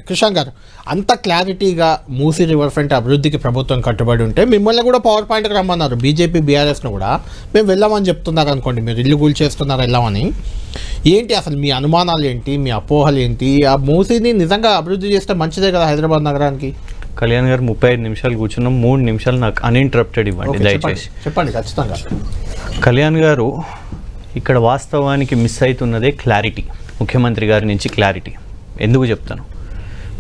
కృష్ణ గారు, అంత క్లారిటీగా మూసీ రివర్ ఫ్రంట్ అభివృద్ధికి ప్రభుత్వం కట్టుబడి ఉంటే మిమ్మల్ని కూడా పవర్ పాయింట్కి రమ్మన్నారు. బీజేపీ బీఆర్ఎస్ను కూడా మేము వెళ్ళామని చెప్తున్నారు అనుకోండి, మీరు ఇల్లు కూల్చేస్తున్నారు వెళ్ళామని. ఏంటి అసలు మీ అనుమానాలు ఏంటి, మీ అపోహలు ఏంటి? ఆ మూసీని నిజంగా అభివృద్ధి చేస్తే మంచిదే కదా హైదరాబాద్ నగరానికి. కళ్యాణ్ గారు 35 నిమిషాలు కూర్చున్నాం, 3 నిమిషాలు నాకు అన్ఇంటరప్టెడ్ ఇవ్వండి దయచేసి. చెప్పండి ఖచ్చితంగా. కళ్యాణ్ గారు, ఇక్కడ వాస్తవానికి మిస్ అవుతున్నదే క్లారిటీ, ముఖ్యమంత్రి గారి నుంచి క్లారిటీ. ఎందుకు చెప్తాను?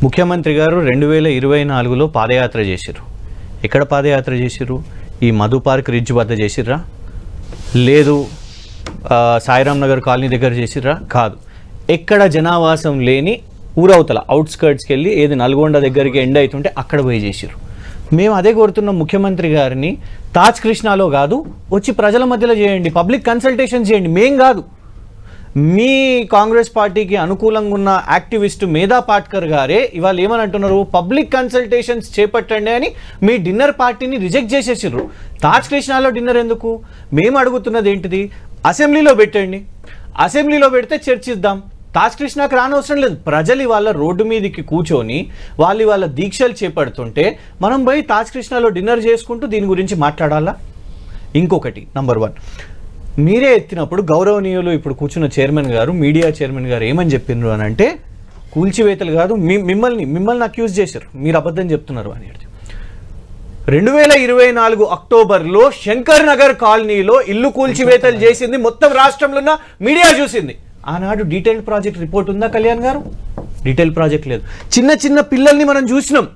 ముఖ్యమంత్రి గారు 2024లో పాదయాత్ర చేసిర్రు. ఎక్కడ పాదయాత్ర చేసిర్రు? ఈ మధు పార్క్ రిడ్జ్ వద్ద చేసిర్రా? లేదు సాయిరామ్ నగర్ కాలనీ దగ్గర చేసిర్రా? కాదు. ఎక్కడ జనావాసం లేని ఊరవతల అవుట్స్కర్ట్స్కి వెళ్ళి, ఏది నల్గొండ దగ్గరికి ఎండ్ అవుతుంటే అక్కడ పోయి చేసిర్రు. మేము అదే కోరుతున్నాం ముఖ్యమంత్రి గారిని, తాజ్ కృష్ణాలో కాదు, వచ్చి ప్రజల మధ్యలో చేయండి, పబ్లిక్ కన్సల్టేషన్ చేయండి. మేం కాదు, మీ కాంగ్రెస్ పార్టీకి అనుకూలంగా ఉన్న యాక్టివిస్ట్ మేధా పాట్కర్ గారే ఇవాళ ఏమని అంటున్నారు, పబ్లిక్ కన్సల్టేషన్స్ చేపట్టండి అని మీ డిన్నర్ పార్టీని రిజెక్ట్ చేసేసారు. తాజ్ కృష్ణాలో డిన్నర్ ఎందుకు? మేము అడుగుతున్నది ఏంటిది, అసెంబ్లీలో పెట్టండి, అసెంబ్లీలో పెడితే చర్చిద్దాం. తాజ్ కృష్ణకి రానవసరం లేదు. ప్రజలు ఇవాళ రోడ్డు మీదకి కూర్చొని వాళ్ళ దీక్షలు చేపడుతుంటే మనం పోయి తాజ్ కృష్ణలో డిన్నర్ చేసుకుంటూ దీని గురించి మాట్లాడాలా? ఇంకొకటి, నంబర్ 1, మీరే ఎత్తినప్పుడు గౌరవనీయులు ఇప్పుడు కూర్చున్న చైర్మన్ గారు, మీడియా చైర్మన్ గారు ఏమని చెప్పిండ్రు అని అంటే, కూల్చివేతలు కాదు, మిమ్మల్ని అక్యూజ్ చేశారు, మీరు అబద్ధం చెప్తున్నారు అని. 2024 అక్టోబర్లో శంకర్ నగర్ కాలనీలో ఇల్లు కూల్చివేతలు చేసింది మొత్తం రాష్ట్రంలో ఉన్న మీడియా చూసింది. ఆనాడు డీటెయిల్డ్ ప్రాజెక్ట్ రిపోర్ట్ ఉందా కళ్యాణ్ గారు? డీటెయిల్ ప్రాజెక్ట్ లేదు. చిన్న చిన్న పిల్లల్ని మనం చూసినాం,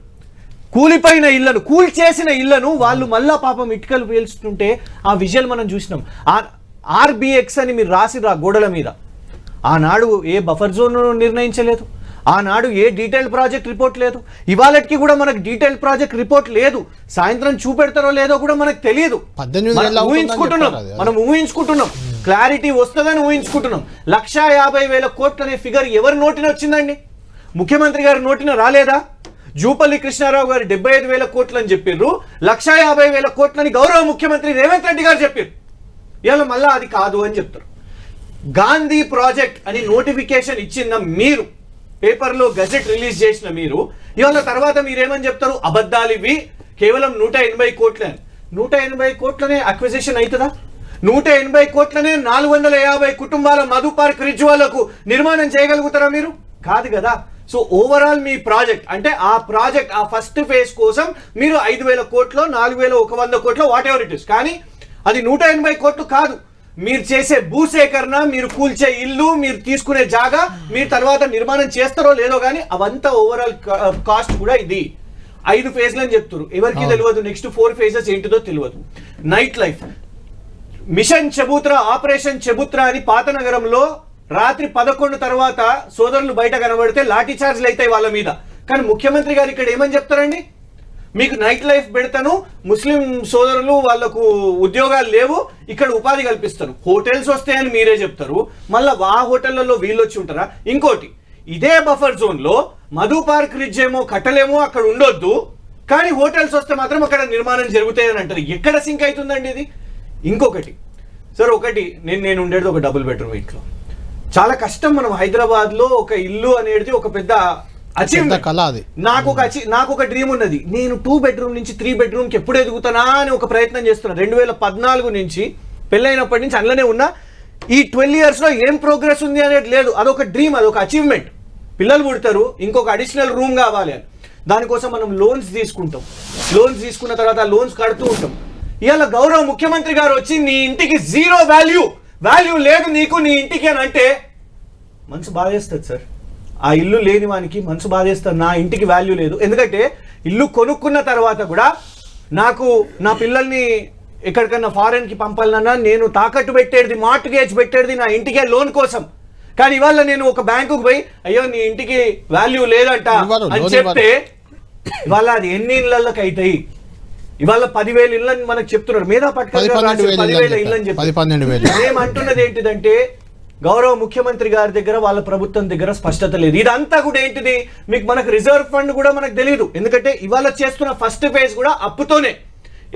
కూలిపోయిన ఇళ్లను, కూల్చేసిన ఇళ్లను వాళ్ళు మళ్ళా పాపం ఇటుకలు పేల్చుతుంటే ఆ విజువల్ మనం చూసినాం. ఆర్బిఎక్స్ అని మీరు రాసిరా గోడల మీద. ఆనాడు ఏ బఫర్ జోన్ నిర్ణయించలేదు, ఆనాడు ఏ డీటెయిల్డ్ ప్రాజెక్ట్ రిపోర్ట్ లేదు. ఇవాళకి కూడా మనకు డీటెయిల్డ్ ప్రాజెక్ట్ రిపోర్ట్ లేదు. సాయంత్రం చూపెడతారో లేదో కూడా మనకు తెలియదు. మనం ఊహించుకుంటున్నాం, క్లారిటీ వస్తుందని ఊహించుకుంటున్నాం. 1,50,000 కోట్లు అనే ఫిగర్ ఎవరి నోటిన వచ్చిందండి? ముఖ్యమంత్రి గారి నోటిన రాలేదా? జూపల్లి కృష్ణారావు గారు 75,000 కోట్లు అని చెప్పారు, 1,50,000 కోట్లని గౌరవ ముఖ్యమంత్రి రేవంత్ రెడ్డి గారు చెప్పారు. ఇవాళ మళ్ళా అది కాదు అని చెప్తారు. గాంధీ ప్రాజెక్ట్ అని నోటిఫికేషన్ ఇచ్చిన మీరు, పేపర్లో గజెట్ రిలీజ్ చేసిన మీరు, ఇవాళ తర్వాత మీరేమని చెప్తారు, అబద్ధాలు ఇవి, కేవలం 180 కోట్లే. 180 కోట్లనే అక్విజిషన్ అవుతుందా? 180 కోట్లనే 450 కుటుంబాల మధు పార్క్ రిడ్జ్ వాళ్ళకు నిర్మాణం చేయగలుగుతారా మీరు? కాదు కదా. సో ఓవరాల్ మీ ప్రాజెక్ట్ అంటే ఆ ప్రాజెక్ట్, ఆ ఫస్ట్ ఫేజ్ కోసం మీరు 5,000 కోట్లు, 4,100 కోట్లు, వాట్ ఎవర్ ఇట్ ఇస్, కానీ అది 180 కోట్లు కాదు. మీరు చేసే భూసేకరణ, మీరు కూల్చే ఇల్లు, మీరు తీసుకునే జాగా, మీరు తర్వాత నిర్మాణం చేస్తారో లేదో కానీ అవంతా ఓవరాల్ కాస్ట్ కూడా ఇది 5 ఫేజ్లు అని చెప్తారు. ఎవరికి తెలియదు నెక్స్ట్ 4 ఫేజెస్ ఏంటిదో తెలియదు. నైట్ లైఫ్, మిషన్ చెబుత్రా, ఆపరేషన్ చెబుత్రా అని పాత నగరంలో రాత్రి 11 తర్వాత సోదరులు బయట కనబడితే లాఠీ చార్జ్లు అవుతాయి వాళ్ళ మీద. కానీ ముఖ్యమంత్రి గారు ఇక్కడ ఏమని చెప్తారండి, మీకు నైట్ లైఫ్ పెడతాను, ముస్లిం సోదరులు వాళ్లకు ఉద్యోగాలు లేవు, ఇక్కడ ఉపాధి కల్పిస్తాను, హోటల్స్ వస్తాయని మీరే చెప్తారు. మళ్ళీ ఆ హోటళ్లలో వీళ్ళు వచ్చి ఉంటారా? ఇంకోటి, ఇదే బఫర్ జోన్లో మధు పార్క్ రిడ్జ్ ఏమో కట్టలేమో, అక్కడ ఉండొద్దు, కానీ హోటల్స్ వస్తే మాత్రం అక్కడ నిర్మాణం జరుగుతాయని అంటారు. ఎక్కడ సింక్ అవుతుందండి ఇది? ఇంకొకటి సార్, ఒకటి నేను ఉండేది ఒక డబుల్ బెడ్రూమ్ ఇంట్లో. చాలా కష్టం. మనం హైదరాబాద్లో ఒక ఇల్లు అనేది ఒక పెద్ద నాకు ఒక డ్రీమ్ ఉన్నది. నేను 2 బెడ్రూమ్ నుంచి 3 బెడ్రూమ్కి ఎప్పుడు ఎదుగుతానా అని ఒక ప్రయత్నం చేస్తున్నా. 2014 నుంచి పెళ్ళైనప్పటి నుంచి అందులోనే ఉన్నా. ఈ 12 ఇయర్స్లో ఏం ప్రోగ్రెస్ ఉంది అనేది లేదు. అదొక డ్రీమ్, అదొక అచీవ్మెంట్. పిల్లలు పుడతారు, ఇంకొక అడిషనల్ రూమ్ కావాలి అని, దానికోసం మనం లోన్స్ తీసుకుంటాం. లోన్స్ తీసుకున్న తర్వాత లోన్స్ కడుతూ ఉంటాం. ఇవాళ గౌరవ ముఖ్యమంత్రి గారు వచ్చి నీ ఇంటికి 0 వాల్యూ లేదు నీకు నీ ఇంటికి అని అంటే మనసు బాధేస్తుంది సార్. ఆ ఇల్లు లేని వానికి మనసు బాధేస్తారు, నా ఇంటికి వాల్యూ లేదు. ఎందుకంటే ఇల్లు కొనుక్కున్న తర్వాత కూడా నాకు నా పిల్లల్ని ఎక్కడికన్నా ఫారెన్కి పంపాలన్నా నేను తాకట్టు పెట్టేది, మార్ట్గేజ్ పెట్టేది నా ఇంటికే లోన్ కోసం. కానీ ఇవాళ నేను ఒక బ్యాంకుకు పోయి అయ్యో నీ ఇంటికి వాల్యూ లేదంట అని చెప్తే ఇవాళ అది ఎన్ని ఇళ్ళకి అవుతాయి? ఇవాళ 10,000 ఇళ్ళని మనకు చెప్తున్నారు. మేధా పాట్కర్ 10,000 ఇళ్ళని చెప్పి ఏమంటున్నది ఏంటిదంటే, గౌరవ ముఖ్యమంత్రి గారి దగ్గర, వాళ్ళ ప్రభుత్వం దగ్గర స్పష్టత లేదు. ఇదంతా కూడా ఏంటిది, మీకు మనకు రిజర్వ్ ఫండ్ కూడా మనకు తెలియదు. ఎందుకంటే ఇవాళ చేస్తున్న ఫస్ట్ ఫేజ్ కూడా అప్పుతోనే.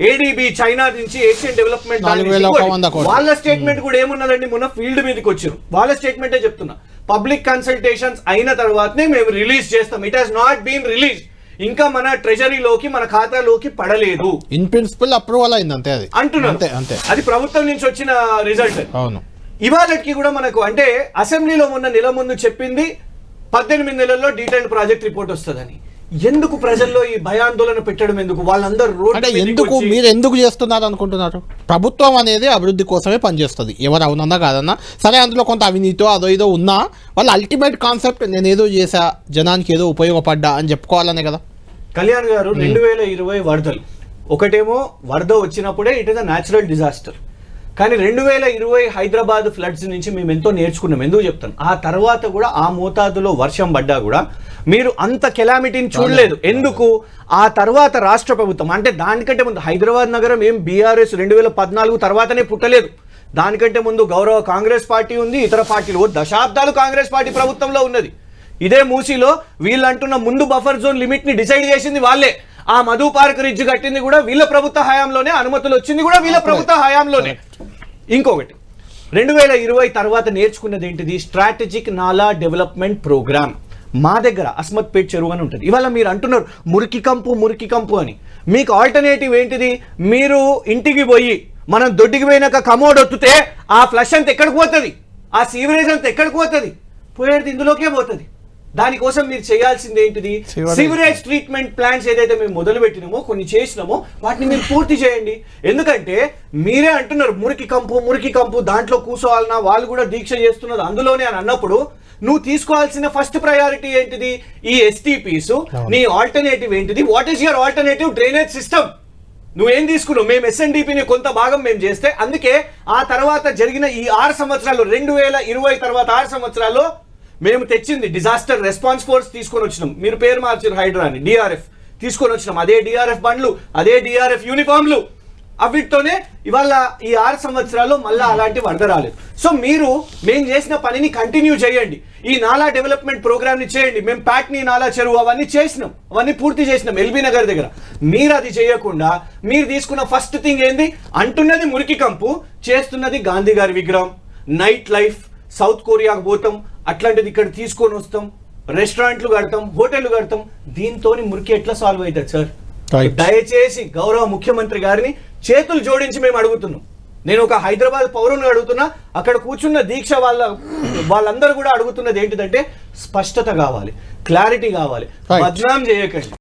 ఏడీబీ చైనా నుంచి ఏషియన్ డెవలప్మెంట్ 4,100 కోట్లు. వాళ్ళ స్టేట్మెంట్ కూడా ఏమున్నదండి, మొన్న ఫీల్డ్ మీదకి వచ్చారు, వాళ్ళ స్టేట్మెంటే చెప్తున్నా, పబ్లిక్ కన్సల్టేషన్స్ అయిన తర్వాతనే మేము రిలీజ్ చేస్తాం, it has not been release, ఇంకా మన ట్రెజరీలోకి మన ఖాతాలోకి పడలేదు, ఇన్ ప్రిన్సిపల్ అప్రూవల్ అయింది అంతే, అది అంటున్నారు. అంతే అది ప్రభుత్వం నుంచి వచ్చిన రిజల్ట్. అవును. ఇవాళకి కూడా మనకు అంటే అసెంబ్లీలో మొన్న నెల ముందు చెప్పింది 18 నెలల్లో డీటెయిల్డ్ ప్రాజెక్ట్ రిపోర్ట్ వస్తుందని. ఎందుకు ప్రజల్లో ఈ భయాందోళన పెట్టడం ఎందుకు? వాళ్ళందరూ అంటే ఎందుకు మీరు ఎందుకు చేస్తున్నారు అనుకుంటున్నారు? ప్రభుత్వం అనేది అభివృద్ధి కోసమే పనిచేస్తుంది, ఎవరు అవునన్నా కాదన్నా సరే, అందులో కొంత అవినీతో అదో ఏదో ఉన్నా వాళ్ళ అల్టిమేట్ కాన్సెప్ట్ నేను ఏదో చేశా, జనానికి ఏదో ఉపయోగపడ్డా అని చెప్పుకోవాలనే కదా. కళ్యాణ్ గారు 2020 వరదలు, ఒకటేమో వరద వచ్చినప్పుడే it is a natural disaster, కానీ 2020 హైదరాబాద్ ఫ్లడ్స్ నుంచి మేము ఎంతో నేర్చుకున్నాం. ఎందుకు చెప్తాను, ఆ తర్వాత కూడా ఆ మోతాదులో వర్షం పడ్డా కూడా మీరు అంత కెలామిటీని చూడలేదు. ఎందుకు? ఆ తర్వాత రాష్ట్ర ప్రభుత్వం అంటే దానికంటే ముందు హైదరాబాద్ నగరం ఏం బీఆర్ఎస్ 2014 తర్వాతనే పుట్టలేదు, దానికంటే ముందు గౌరవ కాంగ్రెస్ పార్టీ ఉంది, ఇతర పార్టీలు దశాబ్దాలు కాంగ్రెస్ పార్టీ ప్రభుత్వంలో ఉన్నది. ఇదే మూసీలో వీళ్ళు అంటున్న ముందు బఫర్ జోన్ లిమిట్ ని డిసైడ్ చేసింది వాళ్ళే, ఆ మధు పార్క్ రిడ్జ్ కట్టింది కూడా వీళ్ళ ప్రభుత్వ హయాంలోనే, అనుమతులు వచ్చింది కూడా వీళ్ళ ప్రభుత్వ హయాంలోనే. ఇంకొకటి 2020 తర్వాత నేర్చుకున్నది ఏంటిది? స్ట్రాటజిక్ నాలా డెవలప్మెంట్ ప్రోగ్రామ్. మా దగ్గర అస్మత్పేట్ చెరువు అని ఉంటుంది. ఇవాళ మీరు అంటున్నారు మురికి కంపు అని, మీకు ఆల్టర్నేటివ్ ఏంటిది? మీరు ఇంటికి పోయి మనం దొడ్డికి పోయినాక కమోడ్ ఒత్తితే ఆ ఫ్లష్ అంతా ఎక్కడికి పోతుంది, ఆ సీవరేజ్ అంతా ఎక్కడికి పోతుంది? పోయేది ఇందులోకే పోతుంది. దానికోసం మీరు చేయాల్సింది ఏంటిది? సివరేజ్ ట్రీట్మెంట్ ప్లాంట్స్ ఏదైతే మేము మొదలు పెట్టినామో, కొన్ని చేసినామో, వాటిని మీరు పూర్తి చేయండి. ఎందుకంటే మీరే అంటున్నారు మురికి కంపు దాంట్లో కూర్చోవాలన్నా, వాళ్ళు కూడా దీక్ష చేస్తున్నారు అందులోనే అని అన్నప్పుడు నువ్వు తీసుకోవాల్సిన ఫస్ట్ ప్రయారిటీ ఏంటిది? ఈ ఎస్టీపీస్. నీ ఆల్టర్నేటివ్ ఏంటిది? What is your alternative drainage system? నువ్వేం తీసుకున్నావు? మేము ఎస్ఎన్డిపిని కొంత భాగం మేము చేస్తే, అందుకే ఆ తర్వాత జరిగిన ఈ 6 సంవత్సరాలు 2020 తర్వాత 6 సంవత్సరాల్లో మేము తెచ్చింది డిజాస్టర్ రెస్పాన్స్ ఫోర్స్ తీసుకొని వచ్చినాం. మీరు పేరు మార్చారు హైడ్రాని, డిఆర్ఎఫ్ తీసుకొని వచ్చినాం. అదే డిఆర్ఎఫ్ బండ్లు, అదే డిఆర్ఎఫ్ యూనిఫామ్లు, అవిటితోనే ఇవాళ ఈ 6 సంవత్సరాల్లో మళ్ళీ అలాంటి వరద రాలేదు. సో మీరు మేము చేసిన పనిని కంటిన్యూ చేయండి, ఈ నాలా డెవలప్మెంట్ ప్రోగ్రామ్ ని చేయండి. మేము ప్యాట్నీ నాలా చెరువు అవన్నీ చేసినాం, అవన్నీ పూర్తి చేసినాం ఎల్బీ నగర్ దగ్గర. మీరు అది చేయకుండా మీరు తీసుకున్న ఫస్ట్ థింగ్ ఏంది? అంటున్నది మురికి కంపు, చేస్తున్నది గాంధీ గారి విగ్రహం, నైట్ లైఫ్, సౌత్ కొరియాకు పోతాం, అట్లాంటిది ఇక్కడ తీసుకొని వస్తాం, రెస్టారెంట్లు కడతాం, హోటళ్లు కడతాం. దీంతో మురికి ఎట్లా సాల్వ్ అవుతుంది సార్? దయచేసి గౌరవ ముఖ్యమంత్రి గారిని చేతులు జోడించి మేము అడుగుతున్నాం. నేను ఒక హైదరాబాద్ పౌరుని అడుగుతున్నా, అక్కడ కూర్చున్న దీక్ష వాళ్ళందరూ కూడా అడుగుతున్నది ఏంటిదంటే స్పష్టత కావాలి, క్లారిటీ కావాలి, బద్నాం చేయకండి.